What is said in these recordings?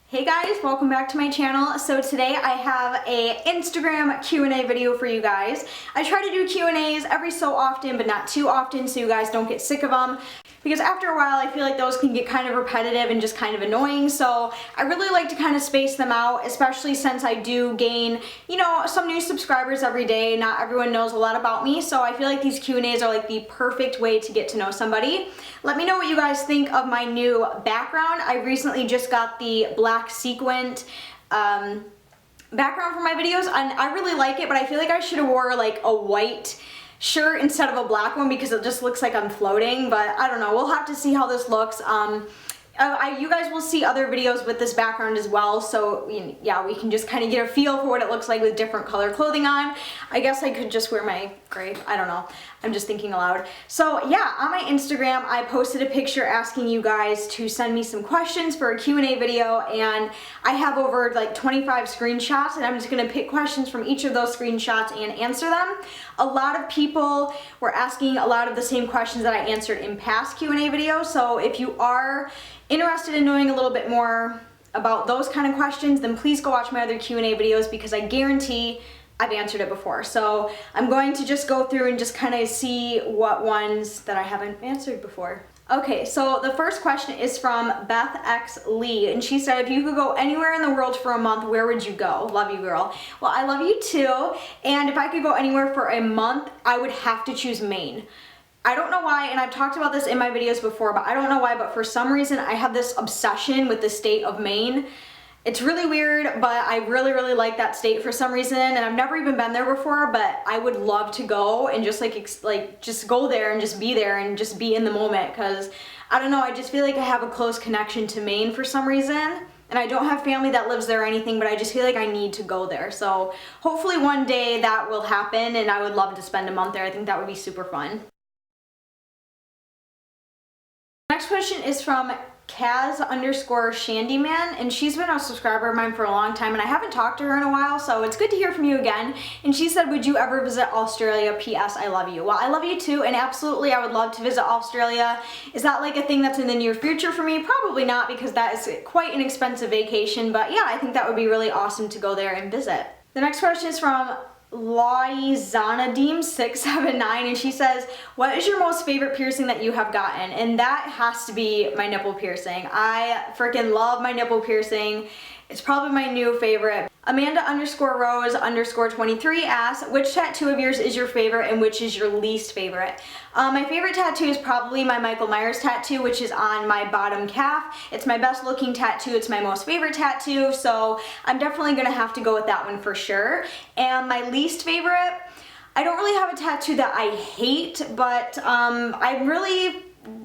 Hey guys, welcome back to my channel. So today I have a Instagram Q&A video for you guys. I try to do Q&As every so often, but not too often so you guys don't get sick of them. Because after a while I feel like those can get kind of repetitive and just kind of annoying, so I really like to kind of space them out, especially since I do gain, some new subscribers every day. Not everyone knows a lot about me, so I feel like these Q&As are like the perfect way to get to know somebody. Let me know what you guys think of my new background. I recently just got the black sequined background for my videos, and I really like it, but I feel like I should have wore like a white shirt instead of a black one because it just looks like I'm floating, but I don't know. We'll have to see how this looks. You guys will see other videos with this background as well, so yeah, we can just kind of get a feel for what it looks like with different color clothing on. I guess I could just wear my gray, I don't know. I'm just thinking aloud. So yeah, on my Instagram, I posted a picture asking you guys to send me some questions for a Q&A video, and I have over like 25 screenshots, and I'm just gonna pick questions from each of those screenshots and answer them. A lot of people were asking a lot of the same questions that I answered in past Q&A videos, so if you are interested in knowing a little bit more about those kind of questions, then please go watch my other Q&A videos because I guarantee I've answered it before. So I'm going to just go through and just kind of see what ones that I haven't answered before. Okay, so the first question is from Beth X Lee, and she said, if you could go anywhere in the world for a month, where would you go? Love you, girl. Well, I love you too, and if I could go anywhere for a month, I would have to choose Maine. I don't know why, and I've talked about this in my videos before, but I don't know why, but for some reason I have this obsession with the state of Maine. It's really weird, but I really, really like that state for some reason, and I've never even been there before, but I would love to go and just just go there and just be there and just be in the moment, because I don't know, I just feel like I have a close connection to Maine for some reason. And I don't have family that lives there or anything, but I just feel like I need to go there. So hopefully one day that will happen, and I would love to spend a month there. I think that would be super fun. Next question is from Kaz_Shandyman, and she's been a subscriber of mine for a long time, and I haven't talked to her in a while, so it's good to hear from you again. And she said, would you ever visit Australia? P.S. I love you. Well, I love you too, and absolutely I would love to visit Australia. Is that like a thing that's in the near future for me? Probably not, because that is quite an expensive vacation, but yeah, I think that would be really awesome to go there and visit. The next question is from Loizanadeem679, and she says, what is your most favorite piercing that you have gotten? And that has to be my nipple piercing. I freaking love my nipple piercing. It's probably my new favorite. Amanda_Rose_23 asks, which tattoo of yours is your favorite and which is your least favorite? My favorite tattoo is probably my Michael Myers tattoo, which is on my bottom calf. It's my best looking tattoo. It's my most favorite tattoo, so I'm definitely gonna have to go with that one for sure. And my least favorite, I don't really have a tattoo that I hate, but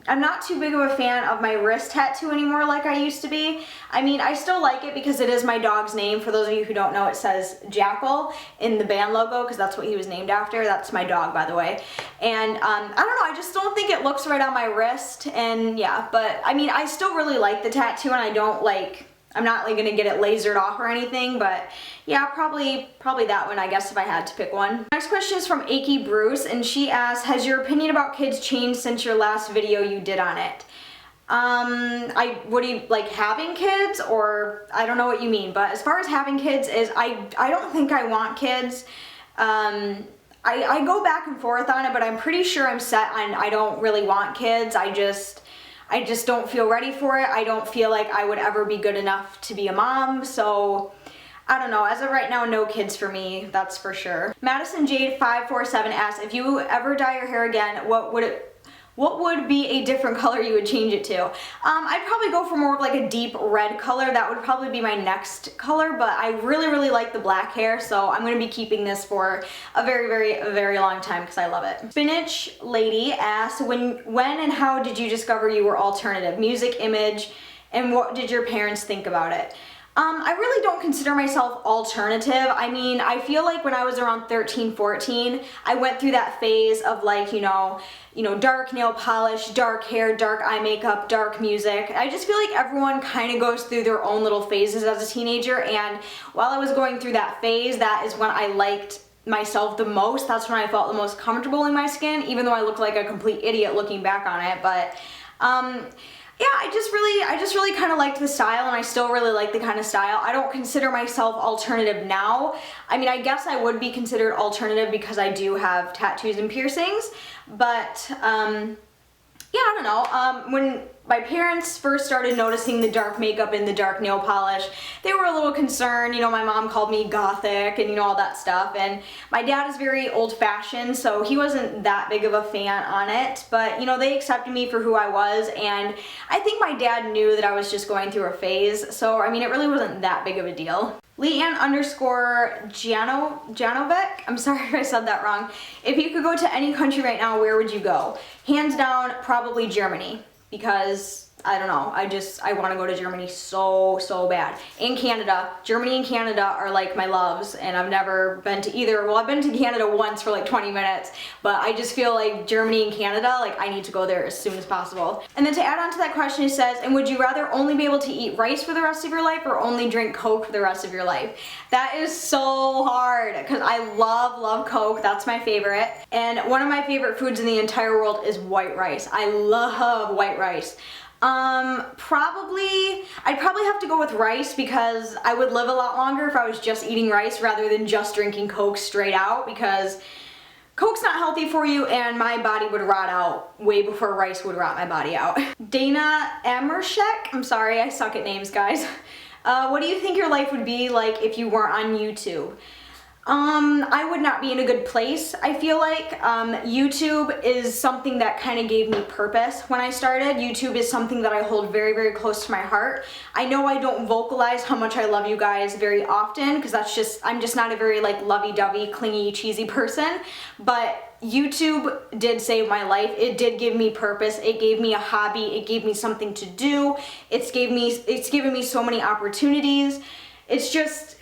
I'm not too big of a fan of my wrist tattoo anymore like I used to be. I mean, I still like it because it is my dog's name. For those of you who don't know, it says Jackal in the band logo because that's what he was named after. That's my dog, by the way. And I don't know, I just don't think it looks right on my wrist, and yeah, but I mean, I still really like the tattoo, and I'm not like gonna get it lasered off or anything, but yeah, probably that one, I guess, if I had to pick one. Next question is from Achy Bruce, and she asks, has your opinion about kids changed since your last video you did on it? What do you like, having kids, or I don't know what you mean, but as far as having kids is, I don't think I want kids. I go back and forth on it, but I'm pretty sure I'm set on I don't really want kids. I just don't feel ready for it. I don't feel like I would ever be good enough to be a mom, so I don't know. As of right now, no kids for me, that's for sure. Madison Jade 547 asks, if you ever dye your hair again, what would be a different color you would change it to? I'd probably go for more of like a deep red color. That would probably be my next color, but I really, really like the black hair, so I'm going to be keeping this for a very, very long time because I love it. Spinach Lady asks, when and how did you discover you were alternative? Music, image, and what did your parents think about it? I really don't consider myself alternative. I mean, I feel like when I was around 13, 14, I went through that phase of like, dark nail polish, dark hair, dark eye makeup, dark music. I just feel like everyone kind of goes through their own little phases as a teenager, and while I was going through that phase, that is when I liked myself the most. That's when I felt the most comfortable in my skin, even though I look like a complete idiot looking back on it, but yeah, I just really kind of liked the style, and I still really like the kind of style. I don't consider myself alternative now. I mean, I guess I would be considered alternative because I do have tattoos and piercings, but yeah, I don't know. When my parents first started noticing the dark makeup and the dark nail polish, they were a little concerned. You know, my mom called me gothic and, you know, all that stuff. And my dad is very old-fashioned, so he wasn't that big of a fan on it. But, you know, they accepted me for who I was, and I think my dad knew that I was just going through a phase. So, I mean, it really wasn't that big of a deal. BreeAnn _ Janovic, I'm sorry if I said that wrong. If you could go to any country right now, where would you go? Hands down, probably Germany, because I don't know, I want to go to Germany so bad. And Canada. Germany and Canada are like my loves, and I've never been to either. Well, I've been to Canada once for like 20 minutes, but I just feel like Germany and Canada, like I need to go there as soon as possible. And then to add on to that question, it says, and would you rather only be able to eat rice for the rest of your life or only drink Coke for the rest of your life? That is so hard, because I love Coke. That's my favorite. And one of my favorite foods in the entire world is white rice. I love white rice. I'd probably have to go with rice, because I would live a lot longer if I was just eating rice rather than just drinking Coke straight out, because Coke's not healthy for you and my body would rot out way before rice would rot my body out. Dana Amershek, I'm sorry, I suck at names, guys. What do you think your life would be like if you weren't on YouTube? I would not be in a good place, I feel like. YouTube is something that kind of gave me purpose when I started. YouTube is something that I hold very close to my heart. I know I don't vocalize how much I love you guys very often, because I'm just not a very like lovey-dovey, clingy, cheesy person, but YouTube did save my life. It did give me purpose. It gave me a hobby. It gave me something to do. It's given me so many opportunities. It's just,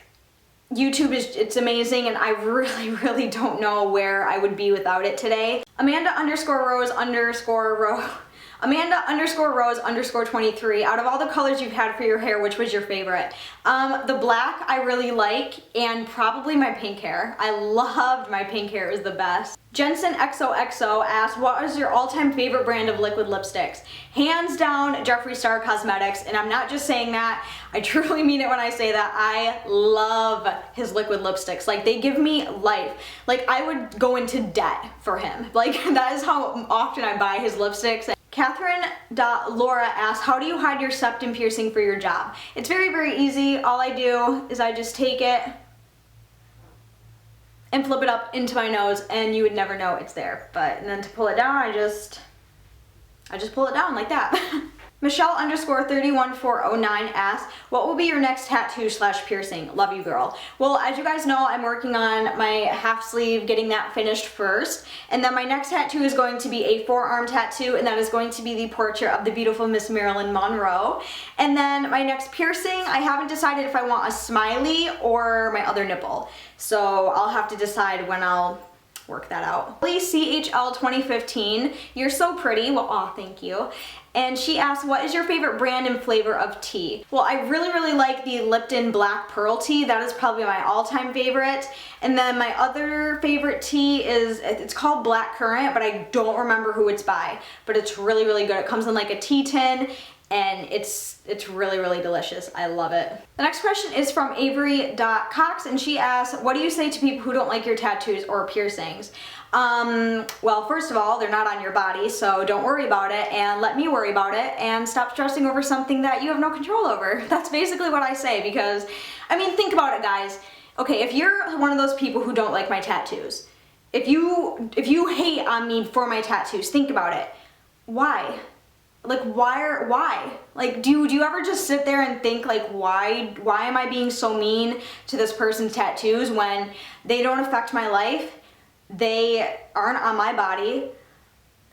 YouTube it's amazing, and I really don't know where I would be without it today. Amanda _Rose _ 23. Out of all the colors you've had for your hair, which was your favorite? The black I really like, and probably my pink hair. I loved my pink hair. It was the best. Jensen XOXO asked, what is your all-time favorite brand of liquid lipsticks? Hands down, Jeffree Star Cosmetics, and I'm not just saying that. I truly mean it when I say that. I love his liquid lipsticks. Like, they give me life. Like, I would go into debt for him. Like, that is how often I buy his lipsticks. Catherine.Laura asks, how do you hide your septum piercing for your job? It's very easy. All I do is I just take it and flip it up into my nose, and you would never know it's there. And then to pull it down, I just pull it down like that. Michelle _ 31409 asks, what will be your next tattoo / piercing? Love you, girl. Well, as you guys know, I'm working on my half sleeve, getting that finished first. And then my next tattoo is going to be a forearm tattoo, and that is going to be the portrait of the beautiful Miss Marilyn Monroe. And then my next piercing, I haven't decided if I want a smiley or my other nipple. So I'll have to decide when I'll work that out. CHL 2015, you're so pretty. Well, aw, thank you. And she asked, what is your favorite brand and flavor of tea? Well, I really like the Lipton Black Pearl tea. That is probably my all-time favorite. And then my other favorite tea is, it's called Black Currant, but I don't remember who it's by. But it's really good. It comes in like a tea tin, and it's really delicious. I love it. The next question is from Avery.Cox, and she asks, what do you say to people who don't like your tattoos or piercings? Well, first of all, they're not on your body, so don't worry about it, and let me worry about it, and stop stressing over something that you have no control over. That's basically what I say, because, I mean, think about it, guys. Okay, if you're one of those people who don't like my tattoos, if you hate on me for my tattoos, think about it. Why? Like, why? Like, do you ever just sit there and think, like, why am I being so mean to this person's tattoos when they don't affect my life? They aren't on my body.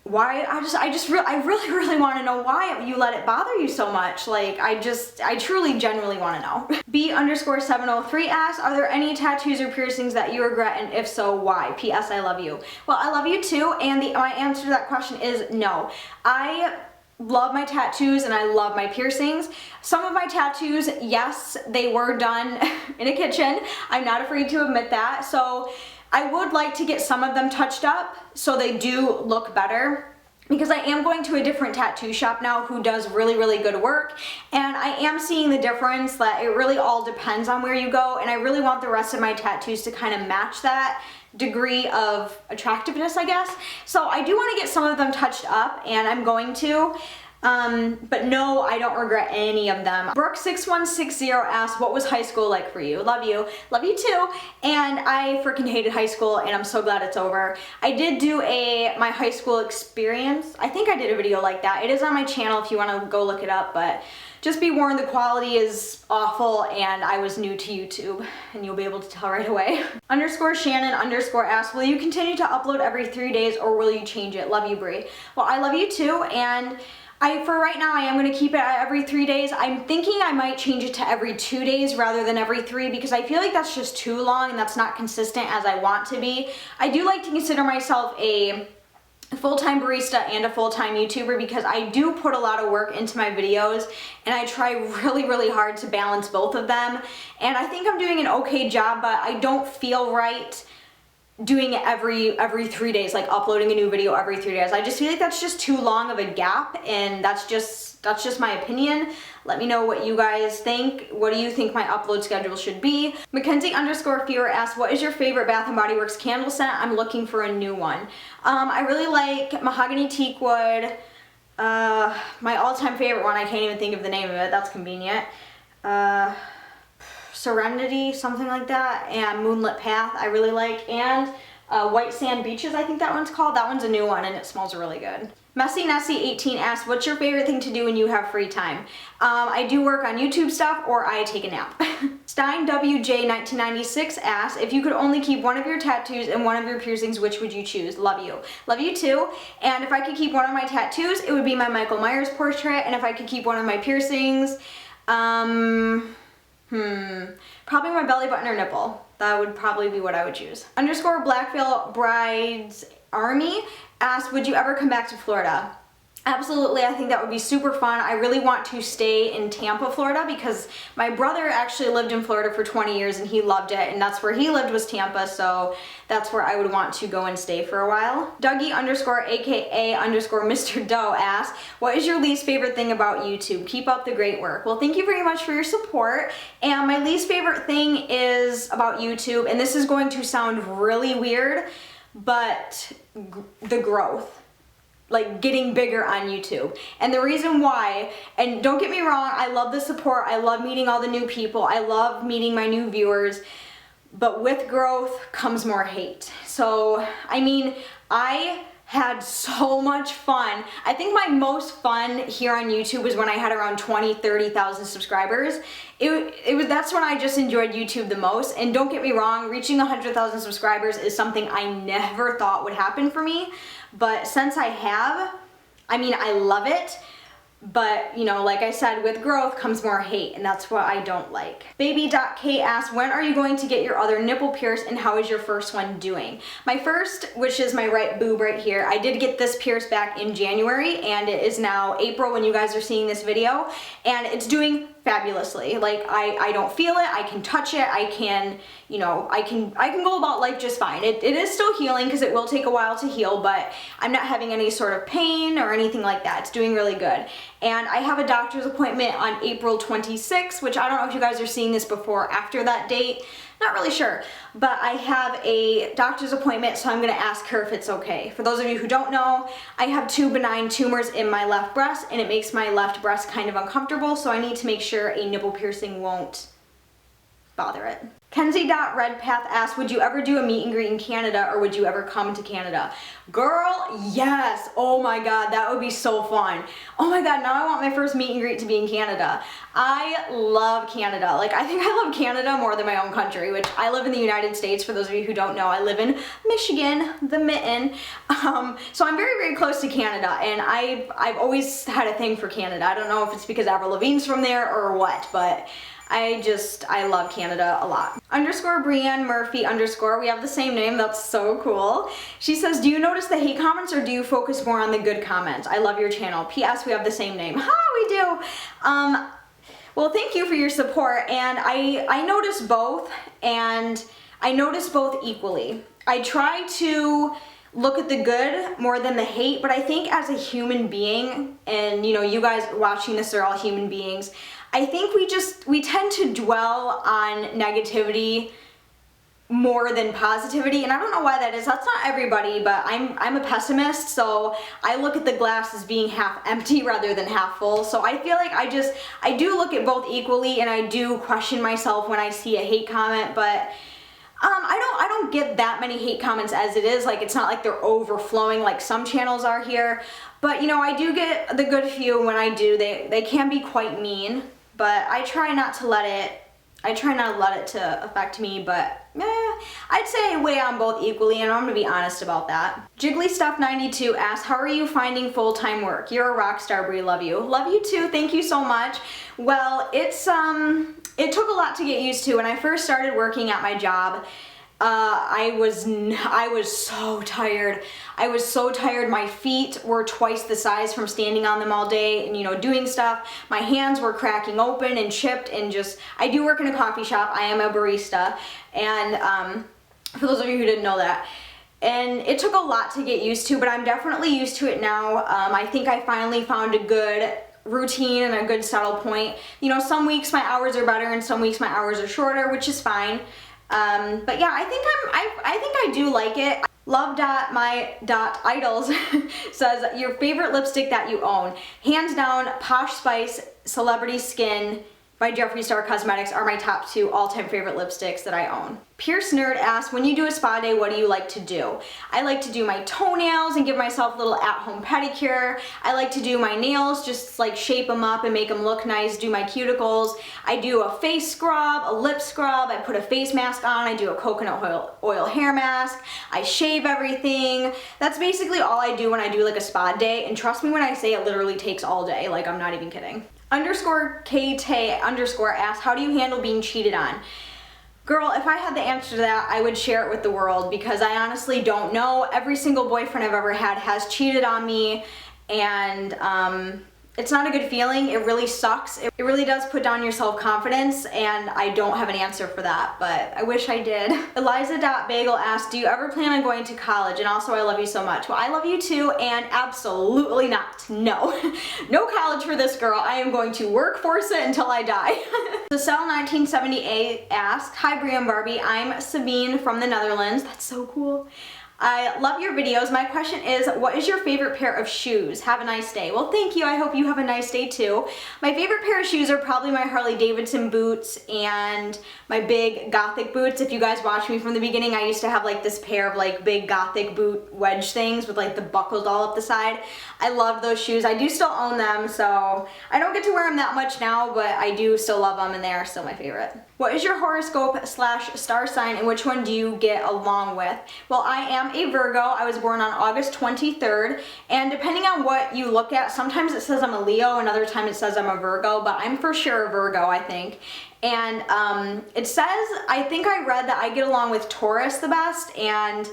Why? I really want to know why you let it bother you so much. Like, I truly, genuinely want to know. B _ 703 asks, are there any tattoos or piercings that you regret, and if so, why? P.S. I love you. Well, I love you too, and my answer to that question is no. I love my tattoos and I love my piercings. Some of my tattoos, yes, they were done in a kitchen. I'm not afraid to admit that. So I would like to get some of them touched up so they do look better. because I am going to a different tattoo shop now who does really, really good work, and I am seeing the difference that it really all depends on where you go, and I really want the rest of my tattoos to kind of match that degree of attractiveness, I guess. So I do want to get some of them touched up, and I'm going to. But no, I don't regret any of them. Brooke6160 asked, what was high school like for you? Love you. Love you too. And I freaking hated high school, and I'm so glad it's over. I did do my high school experience. I think I did a video like that. It is on my channel if you want to go look it up, but just be warned, the quality is awful, and I was new to YouTube, and you'll be able to tell right away. _Shannon asked, will you continue to upload every 3 days, or will you change it? Love you, Bree. Well, I love you too, and for right now, I am going to keep it at every 3 days. I'm thinking I might change it to every 2 days rather than every 3, because I feel like that's just too long and that's not consistent as I want to be. I do like to consider myself a full-time barista and a full-time YouTuber, because I do put a lot of work into my videos, and I try really, really hard to balance both of them. And I think I'm doing an okay job, but I don't feel right doing it every 3 days, like uploading a new video every 3 days. I just feel like that's just too long of a gap, and that's just my opinion. Let me know what you guys think. What do you think my upload schedule should be? Mackenzie_Fewer asked, what is your favorite Bath & Body Works candle scent? I'm looking for a new one. I really like Mahogany Teakwood. My all-time favorite one, I can't even think of the name of it, that's convenient. Serenity, something like that, and Moonlit Path I really like, and White Sand Beaches, I think that one's called. That one's a new one, and it smells really good. Messy Nessie 18 asked, what's your favorite thing to do when you have free time? I do work on YouTube stuff, or I take a nap. Stein WJ 1996 asked, if you could only keep one of your tattoos and one of your piercings, which would you choose? Love you. Love you too. And if I could keep one of my tattoos, it would be my Michael Myers portrait, and if I could keep one of my piercings, probably my belly button or nipple. That would probably be what I would choose. _Blackveil Brides Army asked, would you ever come back to Florida? Absolutely, I think that would be super fun. I really want to stay in Tampa, Florida, because my brother actually lived in Florida for 20 years and he loved it, and that's where he lived, was Tampa, so that's where I would want to go and stay for a while. Dougie _aka Mr. Doe asked, what is your least favorite thing about YouTube? Keep up the great work. Well, thank you very much for your support, and my least favorite thing is about YouTube, and this is going to sound really weird, but the growth. Like getting bigger on YouTube. And the reason why, and don't get me wrong, I love the support, I love meeting all the new people, I love meeting my new viewers, but with growth comes more hate. So, I mean, I had so much fun. I think my most fun here on YouTube was when I had around 20,000-30,000 subscribers. That's when I just enjoyed YouTube the most. And don't get me wrong, reaching 100,000 subscribers is something I never thought would happen for me. But since I have, I mean, I love it. But, you know, like I said, with growth comes more hate, and that's what I don't like. Baby.K asked, when are you going to get your other nipple pierced, and how is your first one doing? My first, which is my right boob right here, I did get this pierced back in January, and it is now April when you guys are seeing this video, and it's doing fabulously. Like, I don't feel it, I can touch it, I can, you know, I can go about life just fine. It is still healing, because it will take a while to heal, but I'm not having any sort of pain or anything like that. It's doing really good. And I have a doctor's appointment on April 26th, which I don't know if you guys are seeing this before or after that date. Not really sure, but I have a doctor's appointment, so I'm gonna ask her if it's okay. For those of you who don't know, I have 2 benign tumors in my left breast, and it makes my left breast kind of uncomfortable, so I need to make sure a nipple piercing won't bother it. Kenzie.Redpath asked, would you ever do a meet and greet in Canada, or would you ever come to Canada? Girl, yes. Oh my god, that would be so fun. Oh my god, now I want my first meet and greet to be in Canada. I love Canada. Like, I think I love Canada more than my own country, which I live in the United States. For those of you who don't know, I live in Michigan, the mitten. So I'm very, very close to Canada, and I've always had a thing for Canada. I don't know if it's because Avril Lavigne's from there or what, but I love Canada a lot. _BreeAnn Murphy _ we have the same name, that's so cool. She says, do you notice the hate comments, or do you focus more on the good comments? I love your channel. P.S. we have the same name. Ha, we do. Well, thank you for your support, and I notice both, and I notice both equally. I try to look at the good more than the hate, but I think as a human being, and you know, you guys watching this are all human beings, I think we tend to dwell on negativity more than positivity, and I don't know why that is. That's not everybody, but I'm a pessimist, so I look at the glass as being half empty rather than half full. So I feel like I do look at both equally, and I do question myself when I see a hate comment, but I don't get that many hate comments as it is. Like, it's not like they're overflowing like some channels are here. But you know, I do get the good few. When I do, they can be quite mean. But I try not to let it to affect me. But I'd say weigh on both equally, and I'm gonna be honest about that. Jiggly Stuff 92 asks, how are you finding full-time work? You're a rock star, Bree. Love you. Love you too. Thank you so much. Well, it took a lot to get used to. When I first started working at my job, I was so tired. I was so tired. My feet were twice the size from standing on them all day and, you know, doing stuff. My hands were cracking open and chipped, and I do work in a coffee shop. I am a barista, and for those of you who didn't know that. And it took a lot to get used to, but I'm definitely used to it now. I think I finally found a good routine and a good settle point. You know, some weeks my hours are better and some weeks my hours are shorter, which is fine. But yeah, I think I do like it. Love.my.idols says, your favorite lipstick that you own. Hands down, Posh Spice Celebrity Skin by Jeffree Star Cosmetics are my top 2 all-time favorite lipsticks that I own. Pierce Nerd asks, when you do a spa day, what do you like to do? I like to do my toenails and give myself a little at-home pedicure. I like to do my nails, just like shape them up and make them look nice, do my cuticles. I do a face scrub, a lip scrub, I put a face mask on, I do a coconut oil hair mask, I shave everything. That's basically all I do when I do like a spa day, and trust me when I say it literally takes all day, like I'm not even kidding. _KT_ asks, how do you handle being cheated on? Girl, if I had the answer to that, I would share it with the world, because I honestly don't know. Every single boyfriend I've ever had has cheated on me, and it's not a good feeling. It really sucks. It really does put down your self-confidence, and I don't have an answer for that, but I wish I did. Eliza.bagel asks, do you ever plan on going to college? And also, I love you so much. Well, I love you too, and absolutely not. No. No college for this girl. I am going to workforce it until I die. Cell1978 asks, hi Bree and Barbie, I'm Sabine from the Netherlands. That's so cool. I love your videos. My question is, what is your favorite pair of shoes? Have a nice day. Well, thank you. I hope you have a nice day too. My favorite pair of shoes are probably my Harley Davidson boots and my big gothic boots. If you guys watch me from the beginning, I used to have like this pair of like big gothic boot wedge things with like the buckles all up the side. I love those shoes. I do still own them, so I don't get to wear them that much now, but I do still love them, and they are still my favorite. What is your horoscope / star sign, and which one do you get along with? Well, I am a Virgo. I was born on August 23rd, and depending on what you look at, sometimes it says I'm a Leo, another time it says I'm a Virgo, but I'm for sure a Virgo, I think. And it says, I think I read that I get along with Taurus the best, and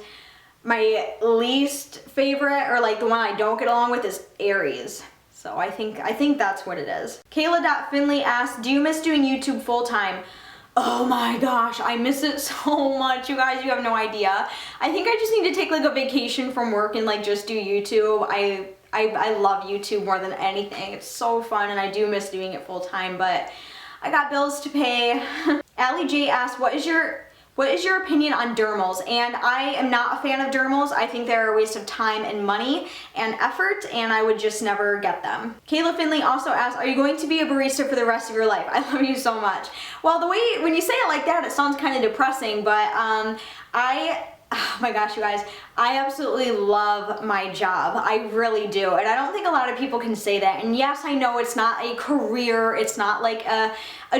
my least favorite, or like the one I don't get along with, is Aries. So I think that's what it is. Kayla.Finley asks, do you miss doing YouTube full time? Oh my gosh, I miss it so much, you guys, you have no idea. I think I just need to take like a vacation from work and like just do YouTube. I love YouTube more than anything. It's so fun, and I do miss doing it full time, but I got bills to pay. Allie J asks, what is your opinion on dermals? And I am not a fan of dermals. I think they're a waste of time and money and effort, and I would just never get them. Kayla Finley also asks, are you going to be a barista for the rest of your life? I love you so much. Well, the way, when you say it like that, it sounds kind of depressing, but oh my gosh, you guys, I absolutely love my job. I really do. And I don't think a lot of people can say that. And yes, I know it's not a career. It's not like a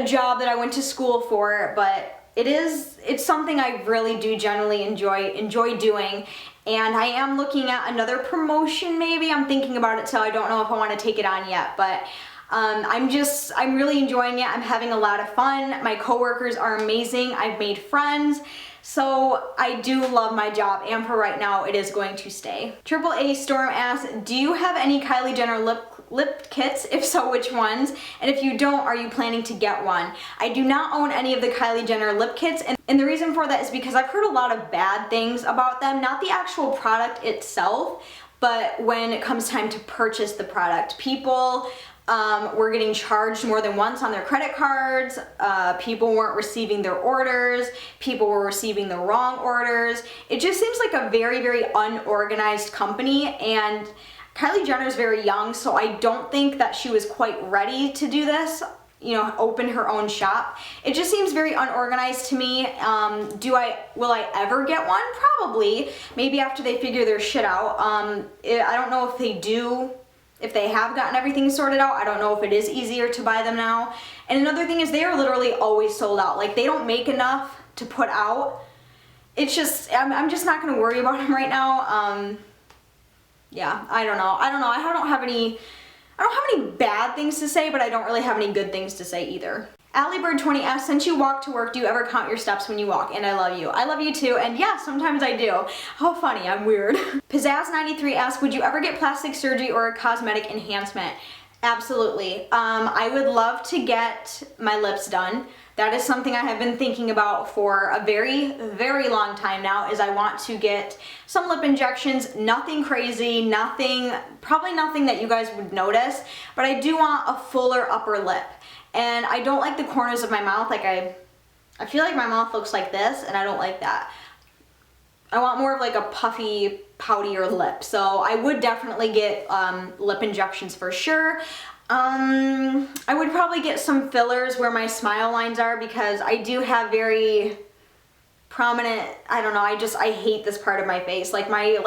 job that I went to school for, but it's something I really do generally enjoy doing. And I am looking at another promotion maybe. I'm thinking about it, so I don't know if I want to take it on yet, but I'm really enjoying it. I'm having a lot of fun. My coworkers are amazing. I've made friends. So I do love my job, and for right now, it is going to stay. AAA Storm asks, do you have any Kylie Jenner lip lip kits? If so, which ones? And if you don't, are you planning to get one? I do not own any of the Kylie Jenner lip kits, and the reason for that is because I've heard a lot of bad things about them, not the actual product itself, but when it comes time to purchase the product. People were getting charged more than once on their credit cards, people weren't receiving their orders, people were receiving the wrong orders. It just seems like a very, very unorganized company, and Kylie Jenner is very young, so I don't think that she was quite ready to do this, you know, open her own shop. It just seems very unorganized to me. Will I ever get one? Probably, maybe after they figure their shit out. I don't know if they do. If they have gotten everything sorted out, I don't know if it is easier to buy them now. And another thing is they are literally always sold out. Like, they don't make enough to put out. It's just, I'm just not gonna worry about them right now. Yeah, I don't know. I don't have any bad things to say, but I don't really have any good things to say either. AllieBird20 asks, since you walk to work, do you ever count your steps when you walk? And I love you. I love you too, and yeah, sometimes I do. How funny, I'm weird. Pizzazz93 asks, would you ever get plastic surgery or a cosmetic enhancement? Absolutely. I would love to get my lips done. That is something I have been thinking about for a very, very long time now, is I want to get some lip injections, nothing crazy, probably nothing that you guys would notice, but I do want a fuller upper lip. And I don't like the corners of my mouth. Like, I feel like my mouth looks like this, and I don't like that. I want more of like a puffy, poutier lip. So I would definitely get lip injections for sure. I would probably get some fillers where my smile lines are, because I do have very prominent, I don't know, I hate this part of my face. Like, my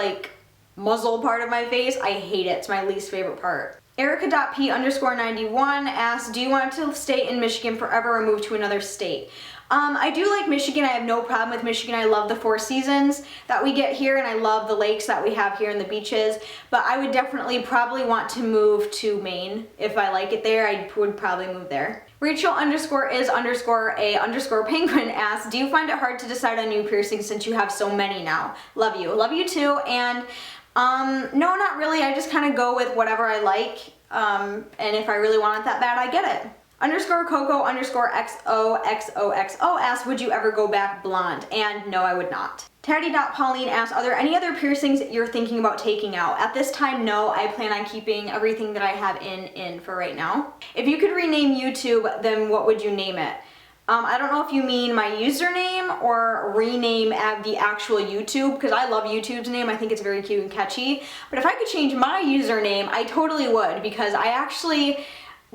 muzzle part of my face, I hate it. It's my least favorite part. Erica.P_91 asks, do you want to stay in Michigan forever or move to another state? I do like Michigan. I have no problem with Michigan. I love the 4 seasons that we get here, and I love the lakes that we have here and the beaches, but I would definitely probably want to move to Maine. If I like it there, I would probably move there. Rachel_is_a_penguin asks, do you find it hard to decide on new piercings since you have so many now? Love you. Love you too. And no, not really. I just kind of go with whatever I like, and if I really want it that bad, I get it. _Coco_XOXOXO asks, would you ever go back blonde? And no, I would not. Teddy.Pauline asks, are there any other piercings you're thinking about taking out? At this time, no. I plan on keeping everything that I have in for right now. If you could rename YouTube, then what would you name it? I don't know if you mean my username or rename the actual YouTube, because I love YouTube's name. I think it's very cute and catchy. But if I could change my username, I totally would, because I actually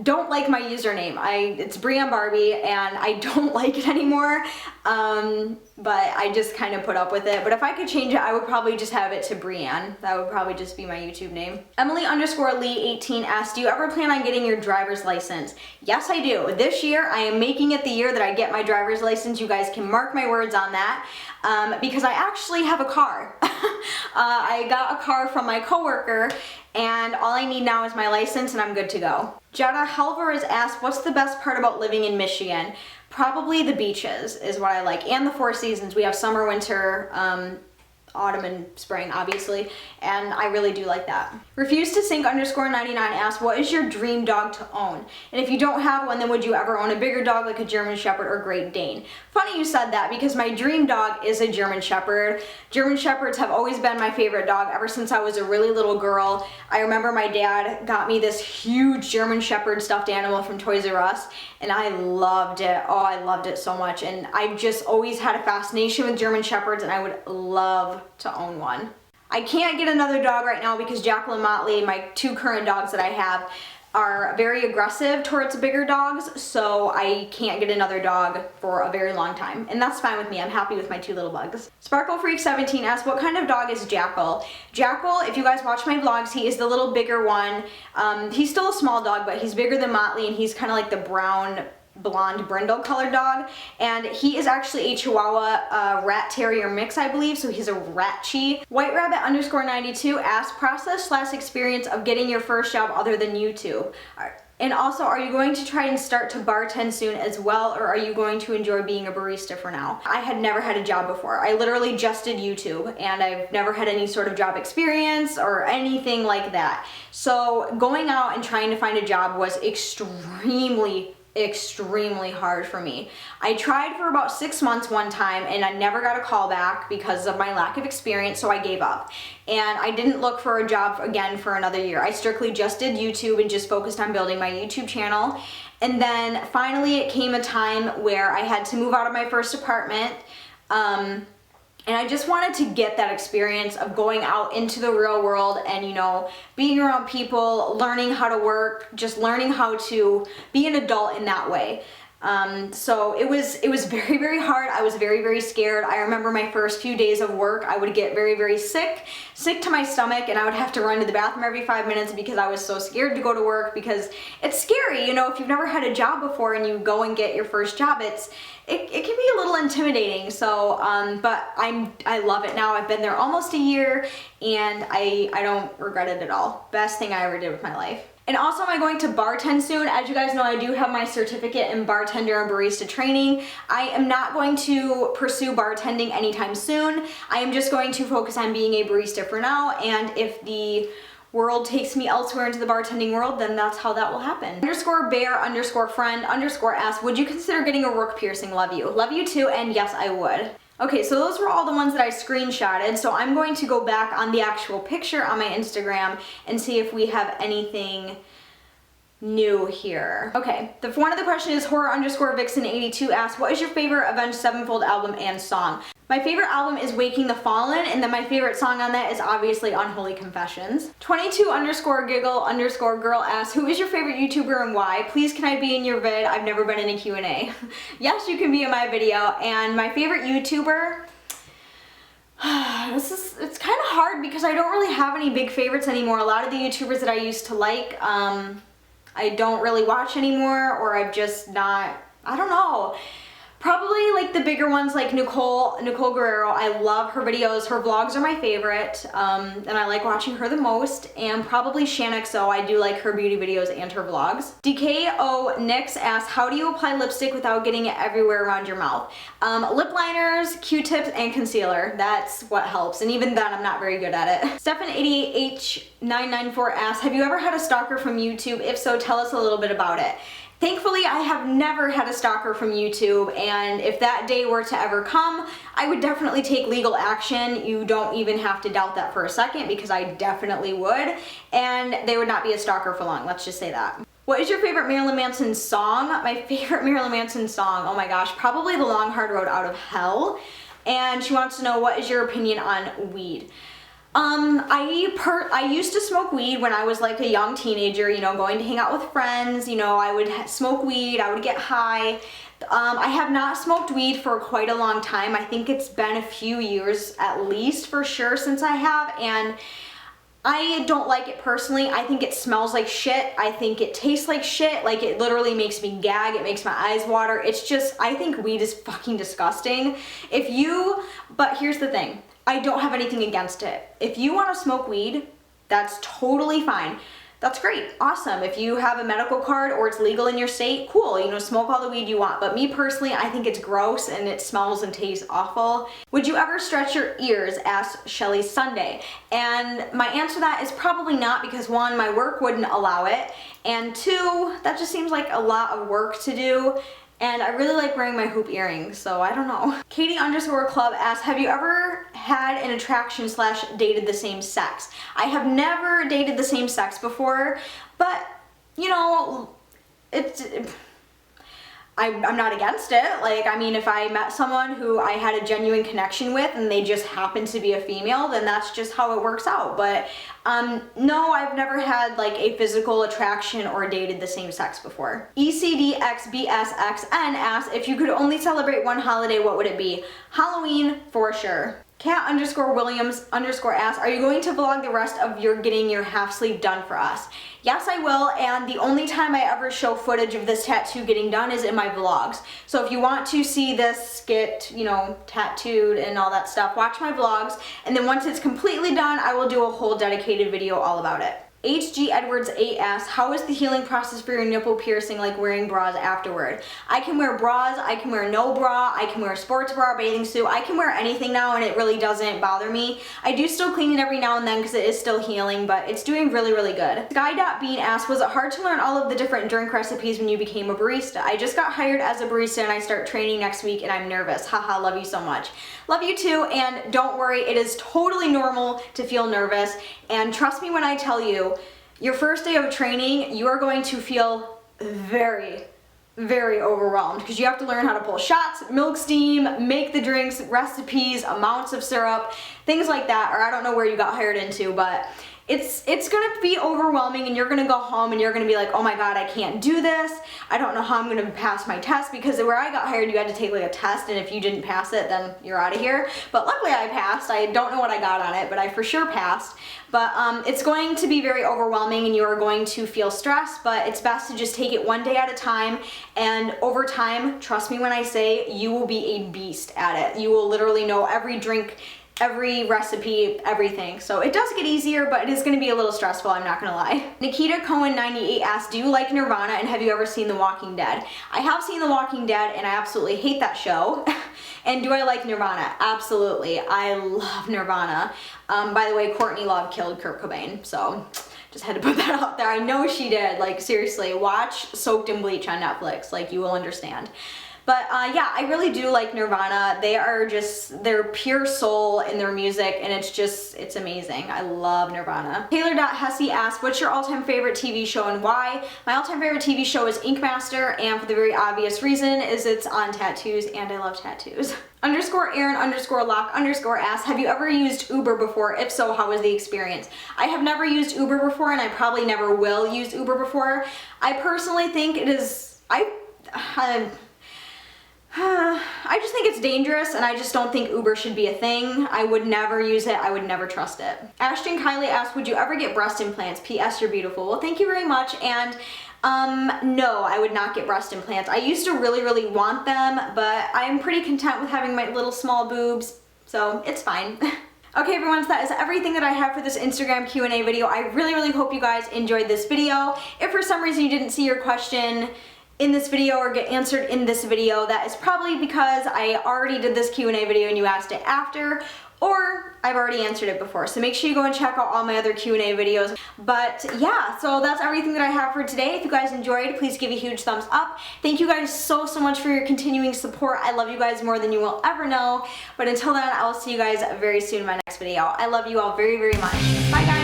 don't like my username. It's BreeAnn Barbie, and I don't like it anymore, but I just kind of put up with it. But if I could change it, I would probably just have it to BreeAnn. That would probably just be my YouTube name. Emily_Lee18 asks, do you ever plan on getting your driver's license? Yes, I do. This year, I am making it the year that I get my driver's license. You guys can mark my words on that, because I actually have a car. I got a car from my coworker, and all I need now is my license, and I'm good to go. Jada Halvarez asked, what's the best part about living in Michigan? Probably the beaches is what I like, and the 4 seasons. We have summer, winter, autumn, and spring, obviously, and I really do like that. Refuse2Sink_99 asks, what is your dream dog to own? And if you don't have one, then would you ever own a bigger dog like a German Shepherd or Great Dane? Funny you said that, because my dream dog is a German Shepherd. German Shepherds have always been my favorite dog ever since I was a really little girl. I remember my dad got me this huge German Shepherd stuffed animal from Toys R Us, and I loved it. Oh, I loved it so much, and I've just always had a fascination with German Shepherds, and I would love to own one. I can't get another dog right now because Jackal and Motley, my 2 current dogs that I have, are very aggressive towards bigger dogs, so I can't get another dog for a very long time, and that's fine with me. I'm happy with my 2 little bugs. SparkleFreak17 asks, what kind of dog is Jackal? Jackal, if you guys watch my vlogs, he is the little bigger one. He's still a small dog, but he's bigger than Motley, and he's kind of like the brown, blonde brindle colored dog, and he is actually a Chihuahua rat terrier mix, I believe, so he's a Ratchi. Whiterabbit_92 asks, process/experience of getting your first job other than YouTube. And also, are you going to try and start to bartend soon as well, or are you going to enjoy being a barista for now? I had never had a job before. I literally just did YouTube, and I've never had any sort of job experience or anything like that. So going out and trying to find a job was extremely hard for me. I tried for about 6 months one time and I never got a call back because of my lack of experience, so I gave up. And I didn't look for a job again for another year. I strictly just did YouTube and just focused on building my YouTube channel. And then finally it came a time where I had to move out of my first apartment. And I just wanted to get that experience of going out into the real world and, you know, being around people, learning how to work, just learning how to be an adult in that way. So it was very hard. I was very scared. I remember my first few days of work, I would get very sick to my stomach, and I would have to run to the bathroom every 5 minutes because I was so scared to go to work, because it's scary, you know, if you've never had a job before and you go and get your first job, it can be a little intimidating. So, but I love it now. I've been there almost a year and I don't regret it at all. Best thing I ever did with my life. And also, am I going to bartend soon? As you guys know, I do have my certificate in bartender and barista training. I am not going to pursue bartending anytime soon. I am just going to focus on being a barista for now, and if the world takes me elsewhere into the bartending world, then that's how that will happen. _bear_friend_ asks, would you consider getting a rook piercing? Love you. Love you too, and yes, I would. Okay, so those were all the ones that I screenshotted, so I'm going to go back on the actual picture on my Instagram and see if we have anything new here. Okay, one of the questions is horror_vixen82 asks, what is your favorite Avenged Sevenfold album and song? My favorite album is Waking the Fallen, and then my favorite song on that is obviously Unholy Confessions. 22_giggle_girl asks, who is your favorite YouTuber and why? Please can I be in your vid? I've never been in a Q&A. Yes, you can be in my video. And my favorite YouTuber, it's kind of hard because I don't really have any big favorites anymore. A lot of the YouTubers that I used to like, I don't really watch anymore, or I've just not, I don't know. Probably like the bigger ones like Nicole Guerrero. I love her videos. Her vlogs are my favorite, and I like watching her the most. And probably ShanXO. I do like her beauty videos and her vlogs. DKO Nix asks, how do you apply lipstick without getting it everywhere around your mouth? Lip liners, Q-tips, and concealer. That's what helps. And even then, I'm not very good at it. Stefan88H994 asks, have you ever had a stalker from YouTube? If so, tell us a little bit about it. Thankfully, I have never had a stalker from YouTube, and if that day were to ever come, I would definitely take legal action. You don't even have to doubt that for a second, because I definitely would, and they would not be a stalker for long, let's just say that. What is your favorite Marilyn Manson song? My favorite Marilyn Manson song, oh my gosh, probably The Long Hard Road Out of Hell. And she wants to know, what is your opinion on weed? I used to smoke weed when I was like a young teenager, you know, going to hang out with friends, you know, I would smoke weed, I would get high. I have not smoked weed for quite a long time. I think it's been a few years at least for sure since I have, and I don't like it personally. I think it smells like shit. I think it tastes like shit. Like, it literally makes me gag. It makes my eyes water. It's just, I think weed is fucking disgusting. But here's the thing. I don't have anything against it. If you want to smoke weed, that's totally fine. That's great, awesome. If you have a medical card or it's legal in your state, cool, you know, smoke all the weed you want. But me personally, I think it's gross and it smells and tastes awful. Would you ever stretch your ears? Asked Shelly Sunday. And my answer to that is probably not, because one, my work wouldn't allow it, and two, that just seems like a lot of work to do. And I really like wearing my hoop earrings, so I don't know. Katie_club asks, have you ever had an attraction / dated the same sex? I have never dated the same sex before, but you know, I'm not against it. Like, I mean, if I met someone who I had a genuine connection with and they just happened to be a female, then that's just how it works out. But no, I've never had like a physical attraction or dated the same sex before. ECDXBSXN asks, if you could only celebrate one holiday, what would it be? Halloween for sure. Cat_Williams_ asks, are you going to vlog the rest of your getting your half sleeve done for us? Yes, I will, and the only time I ever show footage of this tattoo getting done is in my vlogs. So if you want to see this get, you know, tattooed and all that stuff, watch my vlogs, and then once it's completely done, I will do a whole dedicated video all about it. HG Edwards 8 asks, how is the healing process for your nipple piercing like wearing bras afterward? I can wear bras, I can wear no bra, I can wear a sports bra, bathing suit, I can wear anything now and it really doesn't bother me. I do still clean it every now and then because it is still healing, but it's doing really, really good. Sky.Bean asks, was it hard to learn all of the different drink recipes when you became a barista? I just got hired as a barista and I start training next week and I'm nervous. Haha, love you so much. Love you too, and don't worry, it is totally normal to feel nervous, and trust me when I tell you, your first day of training, you are going to feel very, very overwhelmed because you have to learn how to pull shots, milk steam, make the drinks, recipes, amounts of syrup, things like that, or I don't know where you got hired into, but it's gonna be overwhelming and you're gonna go home and you're gonna be like, oh my god, I can't do this. I don't know how I'm gonna pass my test, because where I got hired you had to take like a test, and if you didn't pass it then you're out of here. But luckily I passed. I don't know what I got on it, but I for sure passed. But it's going to be very overwhelming and you are going to feel stressed, but it's best to just take it one day at a time, and over time, trust me when I say, you will be a beast at it. You will literally know every drink, every recipe, everything. So it does get easier, but it is going to be a little stressful, I'm not going to lie. Nikita Cohen 98 asks, do you like Nirvana and have you ever seen The Walking Dead? I have seen The Walking Dead and I absolutely hate that show. And do I like Nirvana? Absolutely. I love Nirvana. By the way, Courtney Love killed Kurt Cobain, so just had to put that out there. I know she did. Like, seriously, watch Soaked in Bleach on Netflix. Like, you will understand. But yeah, I really do like Nirvana. They are just, they're pure soul in their music, and it's amazing. I love Nirvana. Taylor.Hesse asks, what's your all-time favorite TV show and why? My all-time favorite TV show is Ink Master, and for the very obvious reason is it's on tattoos, and I love tattoos. _Aaron_Lock_ asks, have you ever used Uber before? If so, how was the experience? I have never used Uber before, and I probably never will use Uber before. I personally think it is, I just think it's dangerous, and I just don't think Uber should be a thing. I would never use it. I would never trust it. Ashton Kylie asks, would you ever get breast implants? P.S. You're beautiful. Well, thank you very much. And no, I would not get breast implants. I used to really, really want them, but I'm pretty content with having my little small boobs, so it's fine. Okay everyone, so that is everything that I have for this Instagram Q&A video. I really, really hope you guys enjoyed this video. If for some reason you didn't see your question in this video or get answered in this video, that is probably because I already did this Q&A video and you asked it after, or I've already answered it before. So make sure you go and check out all my other Q&A videos. But yeah, so that's everything that I have for today. If you guys enjoyed, please give a huge thumbs up. Thank you guys so much for your continuing support. I love you guys more than you will ever know. But until then, I will see you guys very soon in my next video. I love you all very, very much. Bye guys.